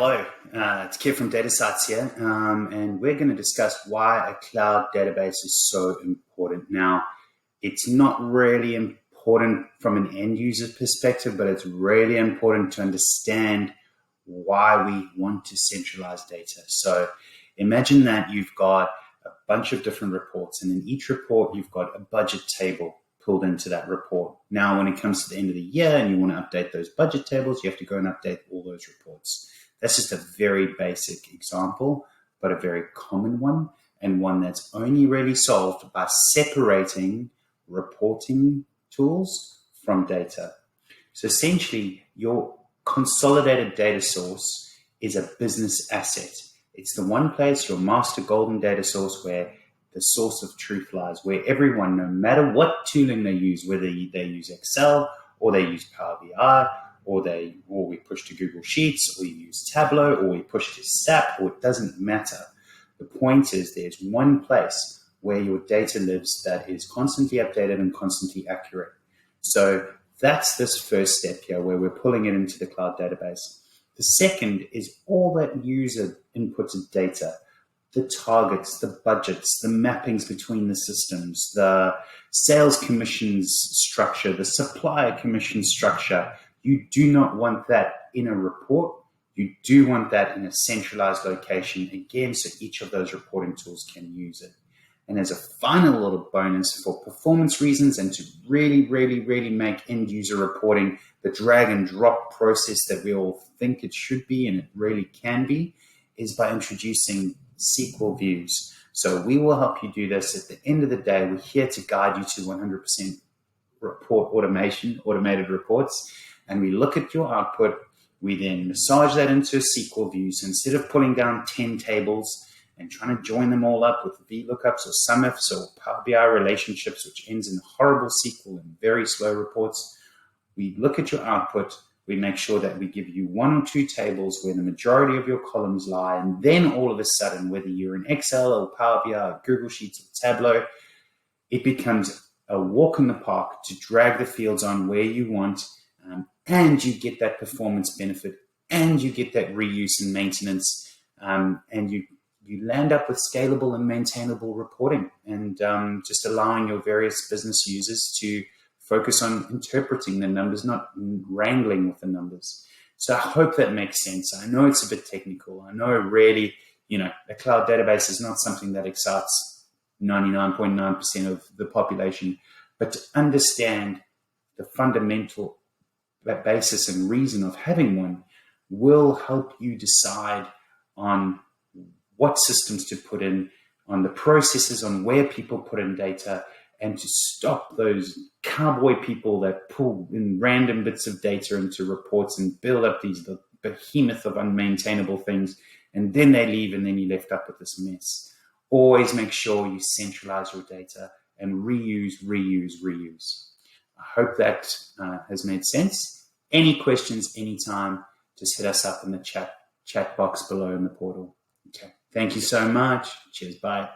Hello, it's Kev from Data Sites here, and we're going to discuss why a cloud database is so important. Now, it's not really important from an end user perspective, but it's really important to understand why we want to centralize data. So imagine that you've got a bunch of different reports, and in each report, you've got a budget table pulled into that report. Now, when it comes to the end of the year and you want to update those budget tables, you have to go and update all those reports. That's just a very basic example, but a very common one, and one that's only really solved by separating reporting tools from data. So essentially, your consolidated data source is a business asset. It's the one place, your master golden data source, where the source of truth lies, where everyone, no matter what tooling they use, whether they use Excel or they use Power BI, or we push to Google Sheets, or you use Tableau, or we push to SAP, or it doesn't matter. The point is there's one place where your data lives that is constantly updated and constantly accurate. So that's this first step here, where we're pulling it into the cloud database. The second is all that user inputted data, the targets, the budgets, the mappings between the systems, the sales commissions structure, the supplier commission structure. You do not want that in a report. You do want that in a centralized location, again, so each of those reporting tools can use it. And as a final little bonus for performance reasons and to really, really, really make end user reporting the drag and drop process that we all think it should be, and it really can be, is by introducing SQL views. So we will help you do this. At the end of the day, we're here to guide you to 100% report automation, automated reports. And we look at your output, we then massage that into a SQL view. So instead of pulling down 10 tables and trying to join them all up with VLOOKUPs or SUMIFs or Power BI relationships, which ends in horrible SQL and very slow reports, we look at your output, we make sure that we give you one or two tables where the majority of your columns lie, and then all of a sudden, whether you're in Excel or Power BI or Google Sheets or Tableau, it becomes a walk in the park to drag the fields on where you want, and you get that performance benefit, and you get that reuse and maintenance, and you land up with scalable and maintainable reporting, and just allowing your various business users to focus on interpreting the numbers, not wrangling with the numbers. So I hope that makes sense. I know it's a bit technical. I know really, a cloud database is not something that excites 99.9% of the population, but to understand the fundamental basis and reason of having one will help you decide on what systems to put in, on the processes, on where people put in data, and to stop those cowboy people that pull in random bits of data into reports and build up the behemoth of unmaintainable things, and then they leave and then you're left up with this mess. Always make sure you centralize your data and reuse. I hope that has made sense. Any questions, anytime, just hit us up in the chat box below in the portal. Okay. Thank you so much. Cheers. Bye.